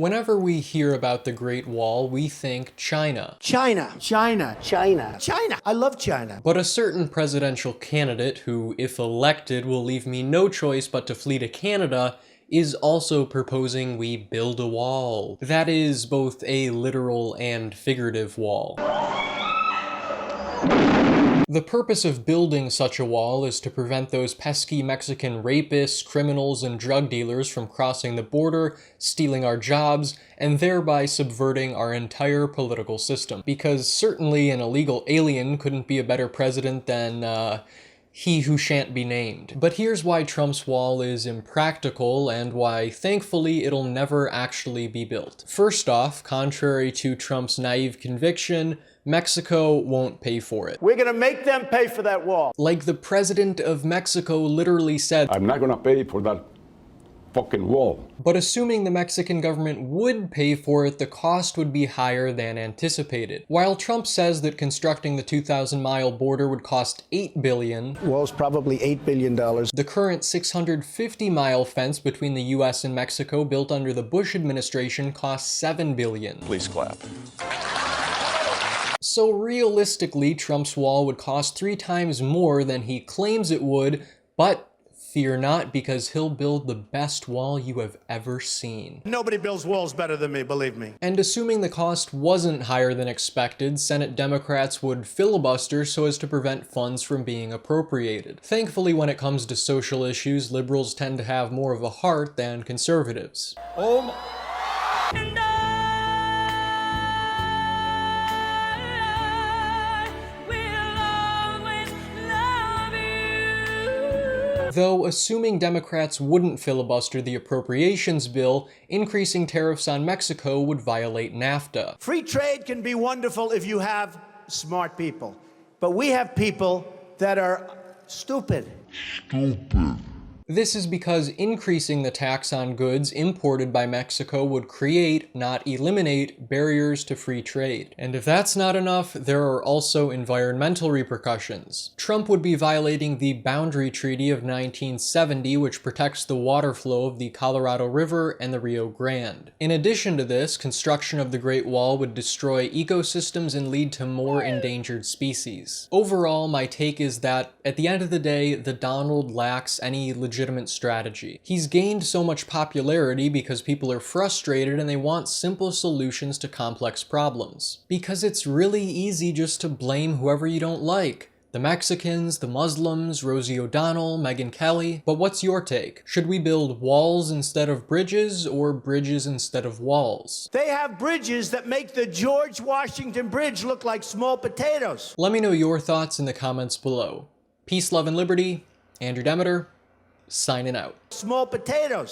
Whenever we hear about the Great Wall, we think China. China. China. China. China. I love China. But a certain presidential candidate who, if elected, will leave me no choice but to flee to Canada is also proposing we build a wall. That is both a literal and figurative wall. The purpose of building such a wall is to prevent those pesky Mexican rapists, criminals, and drug dealers from crossing the border, stealing our jobs, and thereby subverting our entire political system. Because certainly an illegal alien couldn't be a better president than, he who shan't be named. But here's why Trump's wall is impractical and why, thankfully, it'll never actually be built. First off, contrary to Trump's naive conviction, Mexico won't pay for it. We're gonna make them pay for that wall. Like the president of Mexico literally said, I'm not gonna pay for that fucking wall. But assuming the Mexican government would pay for it, the cost would be higher than anticipated. While Trump says that constructing the 2,000-mile border would cost $8 billion, Wall's probably $8 billion. the current 650-mile fence between the US and Mexico built under the Bush administration cost $7 billion. Please clap. So realistically, Trump's wall would cost 3 times more than he claims it would, but fear not, because he'll build the best wall you have ever seen. Nobody builds walls better than me, believe me. And assuming the cost wasn't higher than expected, Senate Democrats would filibuster so as to prevent funds from being appropriated. Thankfully, when it comes to social issues, liberals tend to have more of a heart than conservatives. Oh my. Though, assuming Democrats wouldn't filibuster the appropriations bill, increasing tariffs on Mexico would violate NAFTA. Free trade can be wonderful if you have smart people. But we have people that are stupid. This is because increasing the tax on goods imported by Mexico would create, not eliminate, barriers to free trade. And if that's not enough, there are also environmental repercussions. Trump would be violating the Boundary Treaty of 1970, which protects the water flow of the Colorado River and the Rio Grande. In addition to this, construction of the Great Wall would destroy ecosystems and lead to more endangered species. Overall, my take is that, at the end of the day, the Donald lacks any legitimate strategy. He's gained so much popularity because people are frustrated and they want simple solutions to complex problems. Because it's really easy just to blame whoever you don't like. The Mexicans, the Muslims, Rosie O'Donnell, Megyn Kelly. But what's your take? Should we build walls instead of bridges, or bridges instead of walls? They have bridges that make the George Washington Bridge look like small potatoes. Let me know your thoughts in the comments below. Peace, love, and liberty. Andrew Demeter, signing out. Small potatoes.